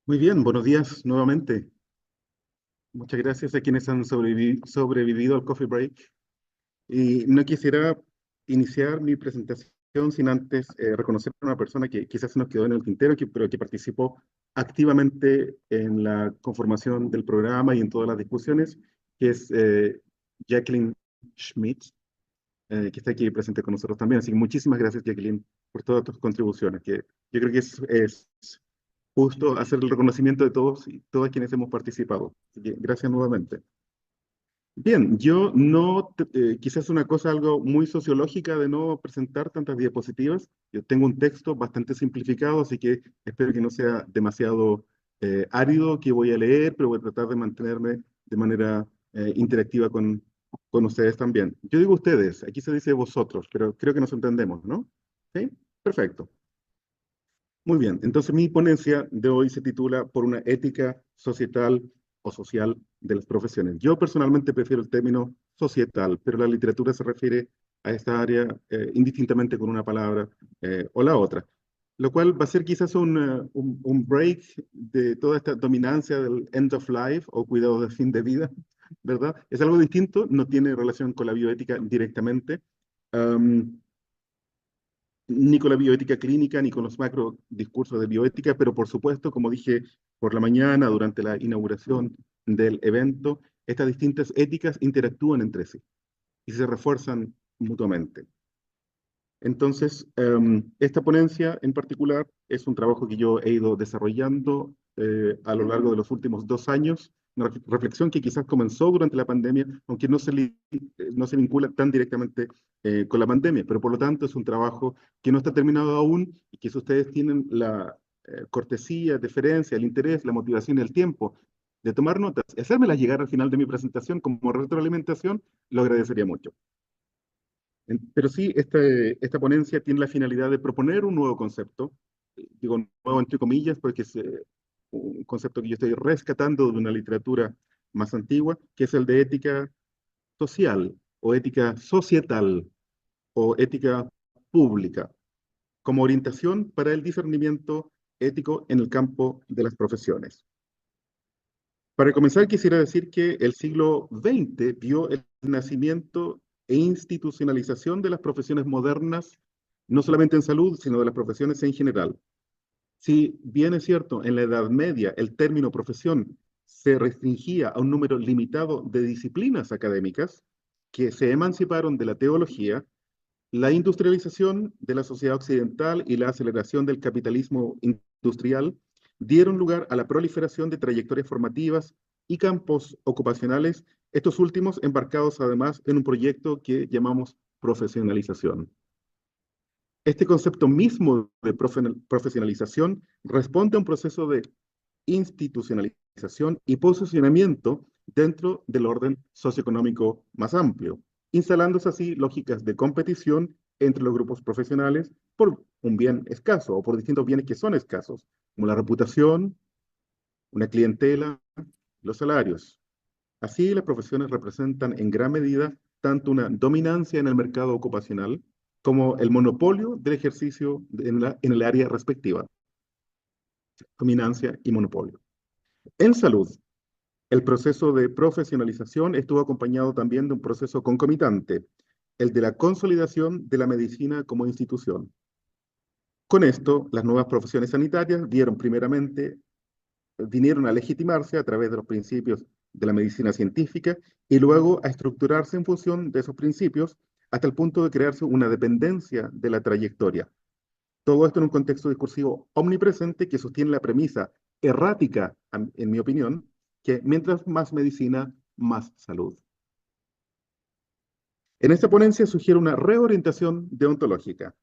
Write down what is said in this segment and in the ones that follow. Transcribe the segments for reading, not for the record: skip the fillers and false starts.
Muy bien, buenos días nuevamente. Muchas gracias a quienes han sobrevivido al coffee break. Y no quisiera iniciar mi presentación sin antes reconocer a una persona que quizás se nos quedó en el tintero, pero que participó activamente en la conformación del programa y en todas las discusiones, que es Jacqueline Schmidt, que está aquí presente con nosotros también. Así que muchísimas gracias, Jacqueline, por todas tus contribuciones, que yo creo que es justo hacer el reconocimiento de todos y todas quienes hemos participado. Así que gracias nuevamente. Bien, yo no, quizás una cosa algo muy sociológica de no presentar tantas diapositivas. Yo tengo un texto bastante simplificado, así que espero que no sea demasiado árido que voy a leer, pero voy a tratar de mantenerme de manera interactiva con ustedes también. Yo digo ustedes, aquí se dice vosotros, pero creo que nos entendemos, ¿no? ¿Sí? Perfecto. Muy bien, entonces mi ponencia de hoy se titula Por una ética societal o social de las profesiones. Yo personalmente prefiero el término societal, pero la literatura se refiere a esta área indistintamente con una palabra o la otra, lo cual va a ser quizás un break de toda esta dominancia del end of life o cuidado de fin de vida, ¿verdad? Es algo distinto, no tiene relación con la bioética directamente. Am, Ni con la bioética clínica, ni con los macro discursos de bioética, pero por supuesto, como dije por la mañana durante la inauguración del evento, estas distintas éticas interactúan entre sí y se refuerzan mutuamente. Entonces, esta ponencia en particular es un trabajo que yo he ido desarrollando a lo largo de los últimos 2 años, una reflexión que quizás comenzó durante la pandemia, aunque no se vincula tan directamente con la pandemia, pero por lo tanto es un trabajo que no está terminado aún y que si ustedes tienen la cortesía, deferencia, el interés, la motivación y el tiempo de tomar notas y hacérmelas llegar al final de mi presentación como retroalimentación, lo agradecería mucho. Pero sí, esta ponencia tiene la finalidad de proponer un nuevo concepto, digo nuevo entre comillas, porque es un concepto que yo estoy rescatando de una literatura más antigua, que es el de ética social o ética societal o ética pública, como orientación para el discernimiento ético en el campo de las profesiones. Para comenzar, quisiera decir que el siglo XX vio el nacimiento e institucionalización de las profesiones modernas, no solamente en salud, sino de las profesiones en general. Si bien es cierto, en la Edad Media el término profesión se restringía a un número limitado de disciplinas académicas que se emanciparon de la teología, la industrialización de la sociedad occidental y la aceleración del capitalismo industrial dieron lugar a la proliferación de trayectorias formativas y campos ocupacionales, estos últimos embarcados además en un proyecto que llamamos profesionalización. Este concepto mismo de profesionalización responde a un proceso de institucionalización y posicionamiento dentro del orden socioeconómico más amplio, instalándose así lógicas de competición entre los grupos profesionales por un bien escaso o por distintos bienes que son escasos, como la reputación, una clientela, los salarios. Así, las profesiones representan en gran medida tanto una dominancia en el mercado ocupacional como el monopolio del ejercicio en el área respectiva, dominancia y monopolio. En salud, el proceso de profesionalización estuvo acompañado también de un proceso concomitante, el de la consolidación de la medicina como institución. Con esto, las nuevas profesiones sanitarias vinieron a legitimarse a través de los principios de la medicina científica y luego a estructurarse en función de esos principios hasta el punto de crearse una dependencia de la trayectoria. Todo esto en un contexto discursivo omnipresente que sostiene la premisa errática, en mi opinión, que mientras más medicina, más salud. En esta ponencia sugiero una reorientación deontológica.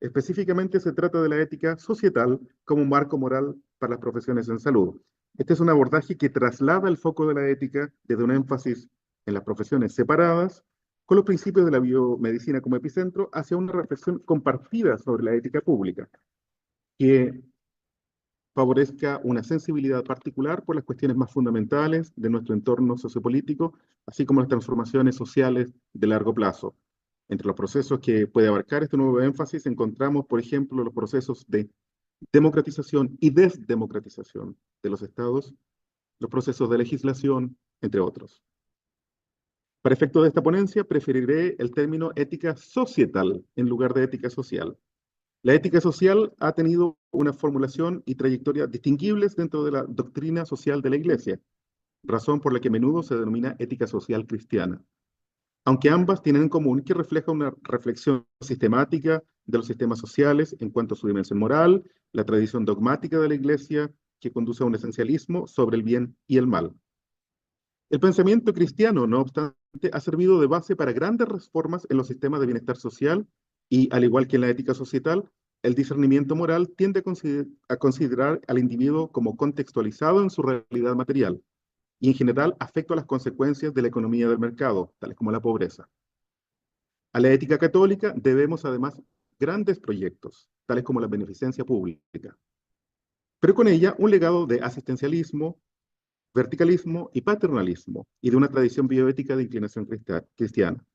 Específicamente se trata de la ética societal como un marco moral para las profesiones en salud. Este es un abordaje que traslada el foco de la ética desde un énfasis en las profesiones separadas, con los principios de la biomedicina como epicentro, hacia una reflexión compartida sobre la ética pública, que favorezca una sensibilidad particular por las cuestiones más fundamentales de nuestro entorno sociopolítico, así como las transformaciones sociales de largo plazo. Entre los procesos que puede abarcar este nuevo énfasis encontramos, por ejemplo, los procesos de democratización y desdemocratización de los estados, los procesos de legislación, entre otros. Para efecto de esta ponencia, preferiré el término ética societal en lugar de ética social. La ética social ha tenido una formulación y trayectoria distinguibles dentro de la doctrina social de la Iglesia, razón por la que a menudo se denomina ética social cristiana, aunque ambas tienen en común que refleja una reflexión sistemática de los sistemas sociales en cuanto a su dimensión moral, la tradición dogmática de la Iglesia que conduce a un esencialismo sobre el bien y el mal. El pensamiento cristiano, no obstante, ha servido de base para grandes reformas en los sistemas de bienestar social y, al igual que en la ética societal, el discernimiento moral tiende a considerar al individuo como contextualizado en su realidad material y, en general, afecto a las consecuencias de la economía del mercado, tales como la pobreza. A la ética católica debemos, además, grandes proyectos, tales como la beneficencia pública, pero con ella un legado de asistencialismo, verticalismo y paternalismo, y de una tradición bioética de inclinación cristiana.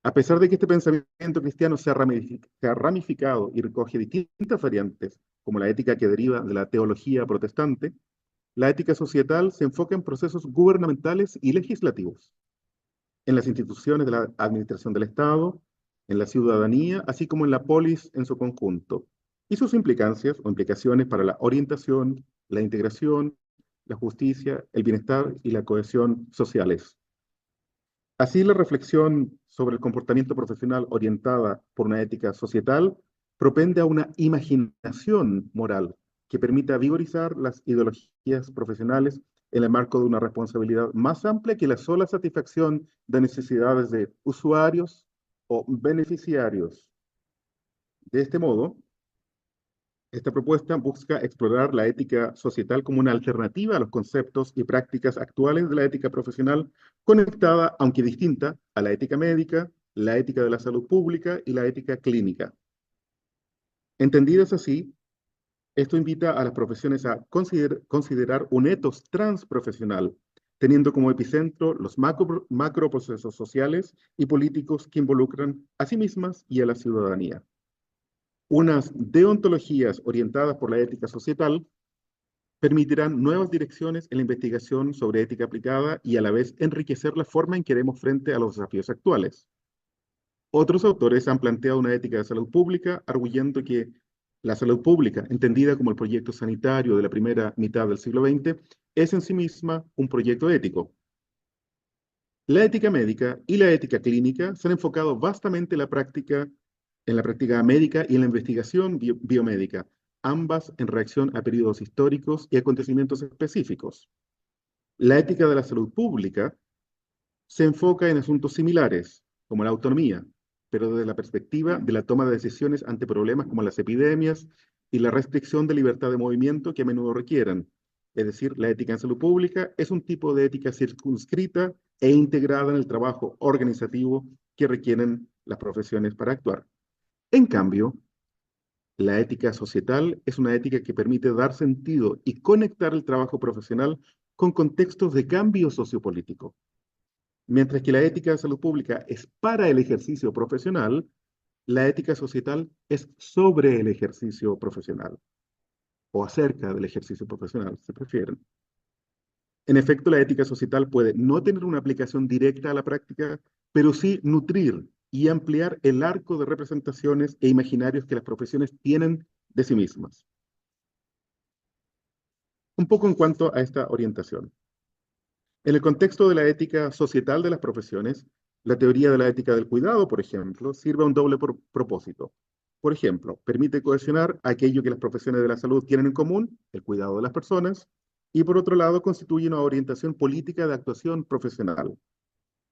A pesar de que este pensamiento cristiano se ha ramificado y recoge distintas variantes, como la ética que deriva de la teología protestante, la ética societal se enfoca en procesos gubernamentales y legislativos, en las instituciones de la administración del Estado, en la ciudadanía, así como en la polis en su conjunto, y sus implicancias o implicaciones para la orientación, la integración, la justicia, el bienestar y la cohesión sociales. Así, la reflexión sobre el comportamiento profesional orientada por una ética societal propende a una imaginación moral que permita vigorizar las ideologías profesionales en el marco de una responsabilidad más amplia que la sola satisfacción de necesidades de usuarios o beneficiarios. De este modo, esta propuesta busca explorar la ética societal como una alternativa a los conceptos y prácticas actuales de la ética profesional, conectada, aunque distinta, a la ética médica, la ética de la salud pública y la ética clínica. Entendidas así, esto invita a las profesiones a considerar un etos transprofesional, teniendo como epicentro los macroprocesos sociales y políticos que involucran a sí mismas y a la ciudadanía. Unas deontologías orientadas por la ética societal permitirán nuevas direcciones en la investigación sobre ética aplicada y a la vez enriquecer la forma en que haremos frente a los desafíos actuales. Otros autores han planteado una ética de salud pública, arguyendo que la salud pública, entendida como el proyecto sanitario de la primera mitad del siglo XX, es en sí misma un proyecto ético. La ética médica y la ética clínica se han enfocado vastamente en la práctica médica y en la investigación biomédica, ambas en reacción a periodos históricos y acontecimientos específicos. La ética de la salud pública se enfoca en asuntos similares, como la autonomía, pero desde la perspectiva de la toma de decisiones ante problemas como las epidemias y la restricción de libertad de movimiento que a menudo requieran. Es decir, la ética en salud pública es un tipo de ética circunscrita e integrada en el trabajo organizativo que requieren las profesiones para actuar. En cambio, la ética societal es una ética que permite dar sentido y conectar el trabajo profesional con contextos de cambio sociopolítico. Mientras que la ética de salud pública es para el ejercicio profesional, la ética societal es sobre el ejercicio profesional o acerca del ejercicio profesional, si prefieren. En efecto, la ética societal puede no tener una aplicación directa a la práctica, pero sí nutrir y ampliar el arco de representaciones e imaginarios que las profesiones tienen de sí mismas. Un poco en cuanto a esta orientación. En el contexto de la ética societal de las profesiones, la teoría de la ética del cuidado, por ejemplo, sirve a un doble propósito. Por ejemplo, permite cohesionar aquello que las profesiones de la salud tienen en común, el cuidado de las personas, y por otro lado constituye una orientación política de actuación profesional.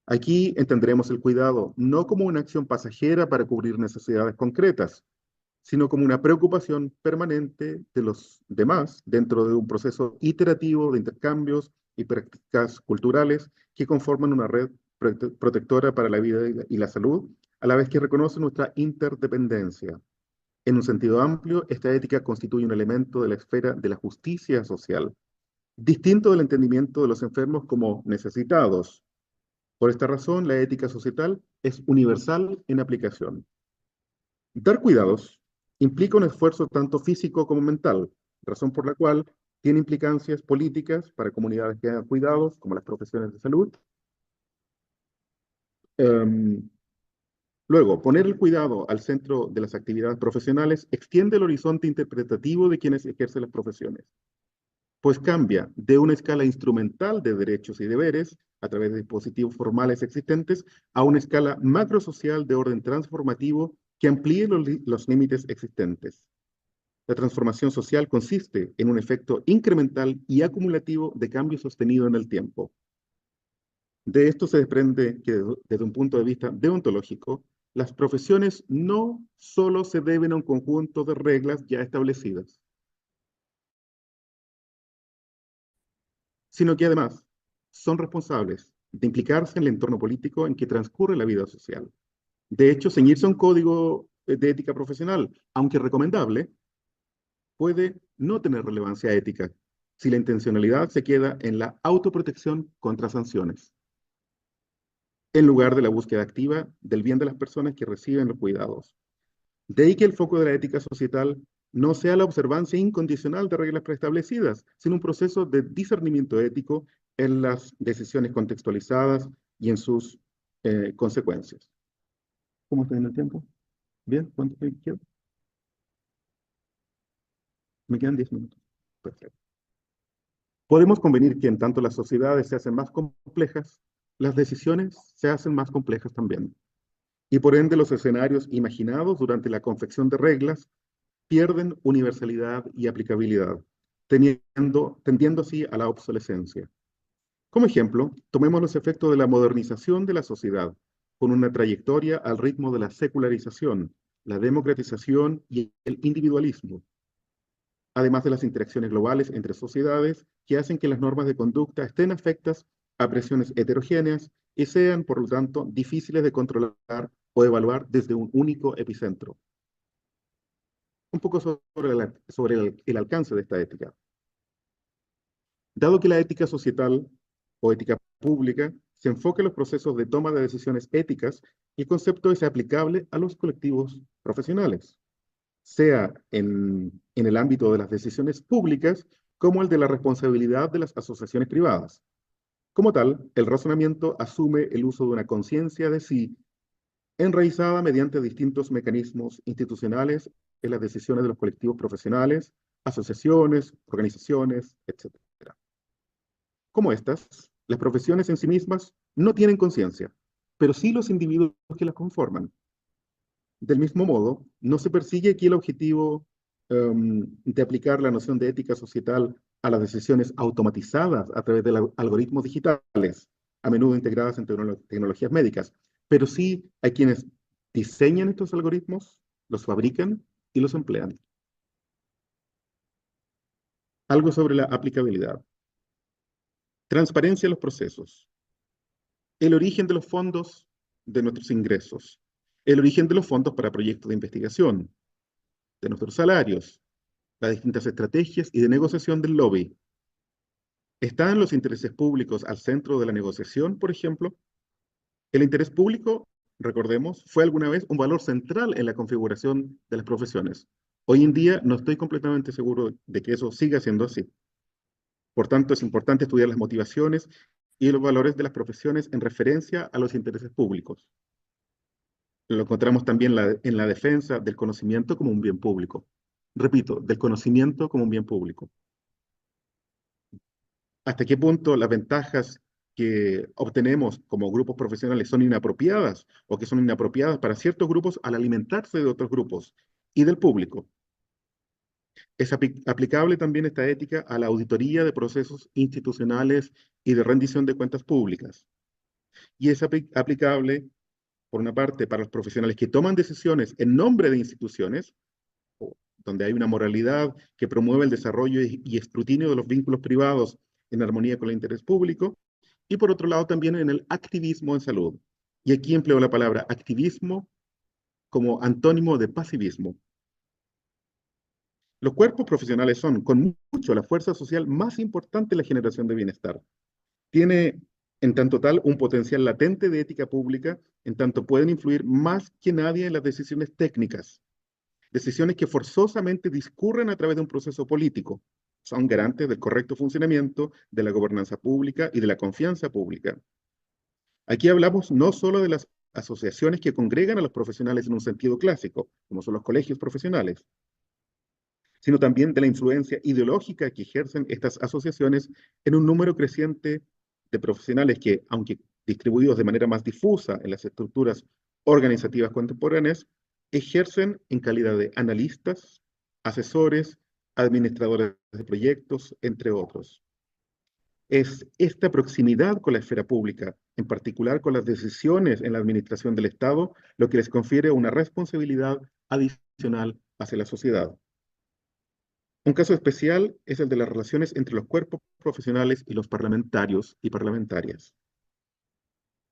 Aquí entenderemos el cuidado no como una acción pasajera para cubrir necesidades concretas, sino como una preocupación permanente de los demás dentro de un proceso iterativo de intercambios y prácticas culturales que conforman una red protectora para la vida y la salud, a la vez que reconoce nuestra interdependencia. En un sentido amplio, esta ética constituye un elemento de la esfera de la justicia social, distinto del entendimiento de los enfermos como necesitados. Por esta razón, la ética societal es universal en aplicación. Dar cuidados Implica un esfuerzo tanto físico como mental, razón por la cual tiene implicancias políticas para comunidades que hagan cuidados, como las profesiones de salud. Em, Luego, poner el cuidado al centro de las actividades profesionales extiende el horizonte interpretativo de quienes ejercen las profesiones, pues cambia de una escala instrumental de derechos y deberes a través de dispositivos formales existentes a una escala macrosocial de orden transformativo que amplíe los límites existentes. La transformación social consiste en un efecto incremental y acumulativo de cambio sostenido en el tiempo. De esto se desprende que desde un punto de vista deontológico, las profesiones no solo se deben a un conjunto de reglas ya establecidas, sino que además son responsables de implicarse en el entorno político en que transcurre la vida social. De hecho, ceñirse a un código de ética profesional, aunque recomendable, puede no tener relevancia ética si la intencionalidad se queda en la autoprotección contra sanciones, en lugar de la búsqueda activa del bien de las personas que reciben los cuidados. De ahí que el foco de la ética societal no sea la observancia incondicional de reglas preestablecidas, sino un proceso de discernimiento ético en las decisiones contextualizadas y en sus consecuencias. ¿Cómo estoy en el tiempo? ¿Bien? ¿Cuánto me queda? Me quedan 10 minutos. Perfecto. Podemos convenir que en tanto las sociedades se hacen más complejas, las decisiones se hacen más complejas también. Y por ende los escenarios imaginados durante la confección de reglas pierden universalidad y aplicabilidad, tendiendo así a la obsolescencia. Como ejemplo, tomemos los efectos de la modernización de la sociedad, con una trayectoria al ritmo de la secularización, la democratización y el individualismo, además de las interacciones globales entre sociedades que hacen que las normas de conducta estén afectas a presiones heterogéneas y sean, por lo tanto, difíciles de controlar o evaluar desde un único epicentro. Un poco sobre el alcance de esta ética. Dado que la ética societal o ética pública se enfoca en los procesos de toma de decisiones éticas, el concepto es aplicable a los colectivos profesionales, sea en el ámbito de las decisiones públicas como el de la responsabilidad de las asociaciones privadas. Como tal, el razonamiento asume el uso de una conciencia de sí enraizada mediante distintos mecanismos institucionales en las decisiones de los colectivos profesionales, asociaciones, organizaciones, etc. Como estas, las profesiones en sí mismas no tienen conciencia, pero sí los individuos que las conforman. Del mismo modo, no se persigue aquí el objetivo de aplicar la noción de ética societal a las decisiones automatizadas a través de algoritmos digitales, a menudo integradas en tecnologías médicas, pero sí hay quienes diseñan estos algoritmos, los fabrican y los emplean. Algo sobre la aplicabilidad. Transparencia en los procesos. El origen de los fondos de nuestros ingresos. El origen de los fondos para proyectos de investigación, de nuestros salarios, las distintas estrategias y de negociación del lobby. ¿Están los intereses públicos al centro de la negociación, por ejemplo? El interés público, recordemos, fue alguna vez un valor central en la configuración de las profesiones. Hoy en día no estoy completamente seguro de que eso siga siendo así. Por tanto, es importante estudiar las motivaciones y los valores de las profesiones en referencia a los intereses públicos. Lo encontramos también en la defensa del conocimiento como un bien público. Repito, del conocimiento como un bien público. ¿Hasta qué punto las ventajas que obtenemos como grupos profesionales son inapropiadas o que son inapropiadas para ciertos grupos al alimentarse de otros grupos y del público? Es aplicable también esta ética a la auditoría de procesos institucionales y de rendición de cuentas públicas. Y es aplicable, por una parte, para los profesionales que toman decisiones en nombre de instituciones, donde hay una moralidad que promueve el desarrollo y escrutinio de los vínculos privados en armonía con el interés público, y por otro lado también en el activismo en salud. Y aquí empleo la palabra activismo como antónimo de pasivismo. Los cuerpos profesionales son, con mucho, la fuerza social más importante en la generación de bienestar. Tiene, en tanto tal, un potencial latente de ética pública, en tanto pueden influir más que nadie en las decisiones técnicas. decisiones que forzosamente discurren a través de un proceso político. Son garantes del correcto funcionamiento de la gobernanza pública y de la confianza pública. Aquí hablamos no solo de las asociaciones que congregan a los profesionales en un sentido clásico, como son los colegios profesionales, sino también de la influencia ideológica que ejercen estas asociaciones en un número creciente de profesionales que, aunque distribuidos de manera más difusa en las estructuras organizativas contemporáneas, ejercen en calidad de analistas, asesores, administradores de proyectos, entre otros. Es esta proximidad con la esfera pública, en particular con las decisiones en la administración del Estado, lo que les confiere una responsabilidad adicional hacia la sociedad. Un caso especial es el de las relaciones entre los cuerpos profesionales y los parlamentarios y parlamentarias.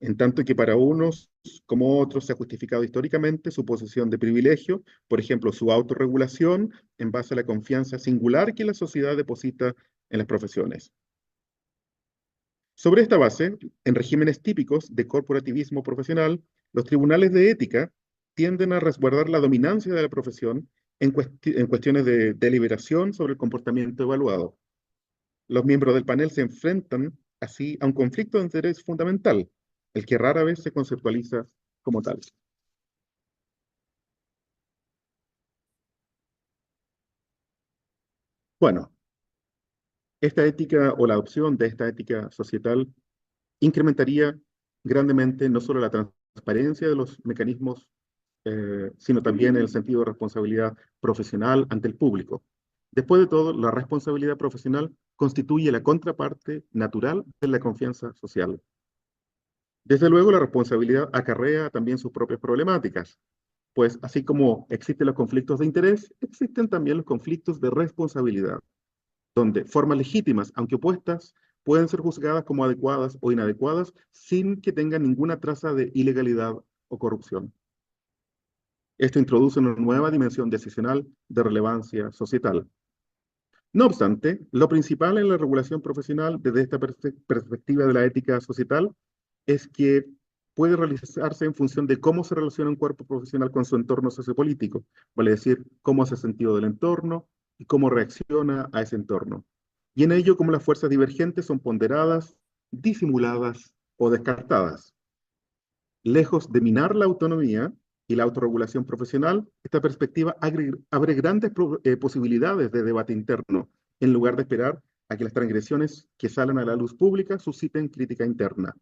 En tanto que para unos como otros se ha justificado históricamente su posición de privilegio, por ejemplo, su autorregulación en base a la confianza singular que la sociedad deposita en las profesiones. Sobre esta base, en regímenes típicos de corporativismo profesional, los tribunales de ética tienden a resguardar la dominancia de la profesión en cuestiones de deliberación sobre el comportamiento evaluado. Los miembros del panel se enfrentan así a un conflicto de interés fundamental, el que rara vez se conceptualiza como tal. Bueno, esta ética o la adopción de esta ética societal incrementaría grandemente no solo la transparencia de los mecanismos, sino también el sentido de responsabilidad profesional ante el público. Después de todo, la responsabilidad profesional constituye la contraparte natural de la confianza social. Desde luego, la responsabilidad acarrea también sus propias problemáticas, pues así como existen los conflictos de interés, existen también los conflictos de responsabilidad, donde formas legítimas, aunque opuestas, pueden ser juzgadas como adecuadas o inadecuadas sin que tengan ninguna traza de ilegalidad o corrupción. Esto introduce una nueva dimensión decisional de relevancia societal. No obstante, lo principal en la regulación profesional desde esta perspectiva de la ética societal es que puede realizarse en función de cómo se relaciona un cuerpo profesional con su entorno sociopolítico, vale decir, cómo hace sentido del entorno y cómo reacciona a ese entorno. Y en ello, cómo las fuerzas divergentes son ponderadas, disimuladas o descartadas. Lejos de minar la autonomía y la autorregulación profesional, esta perspectiva abre grandes posibilidades de debate interno, en lugar de esperar a que las transgresiones que salen a la luz pública susciten crítica interna.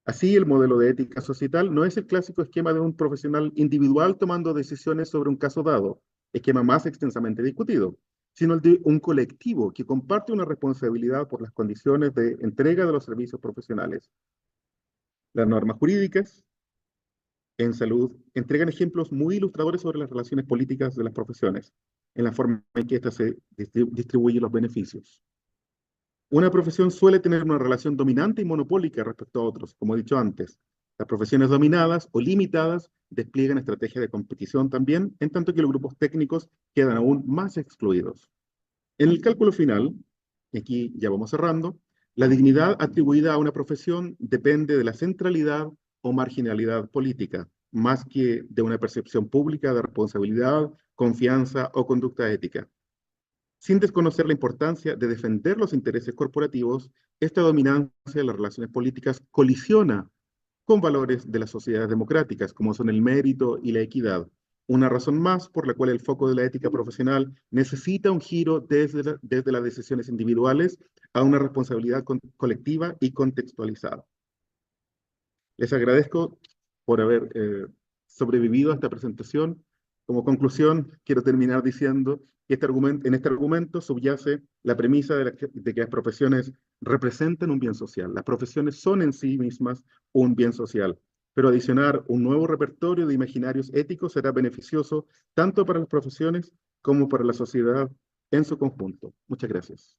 Así, el modelo de ética societal no es el clásico esquema de un profesional individual tomando decisiones sobre un caso dado, esquema más extensamente discutido, sino el de un colectivo que comparte una responsabilidad por las condiciones de entrega de los servicios profesionales. Las normas jurídicas en salud entregan ejemplos muy ilustradores sobre las relaciones políticas de las profesiones, en la forma en que éstas se distribuyen los beneficios. Una profesión suele tener una relación dominante y monopólica respecto a otros, como he dicho antes. Las profesiones dominadas o limitadas despliegan estrategias de competición también, en tanto que los grupos técnicos quedan aún más excluidos. En el cálculo final, y aquí ya vamos cerrando, la dignidad atribuida a una profesión depende de la centralidad o marginalidad política, más que de una percepción pública de responsabilidad, confianza o conducta ética. Sin desconocer la importancia de defender los intereses corporativos, esta dominancia de las relaciones políticas colisiona con valores de las sociedades democráticas, como son el mérito y la equidad. Una razón más por la cual el foco de la ética profesional necesita un giro desde las decisiones individuales a una responsabilidad colectiva y contextualizada. Les agradezco por haber sobrevivido a esta presentación. Como conclusión, quiero terminar diciendo que en este argumento subyace la premisa de que las profesiones representan un bien social. Las profesiones son en sí mismas un bien social, pero adicionar un nuevo repertorio de imaginarios éticos será beneficioso tanto para las profesiones como para la sociedad en su conjunto. Muchas gracias.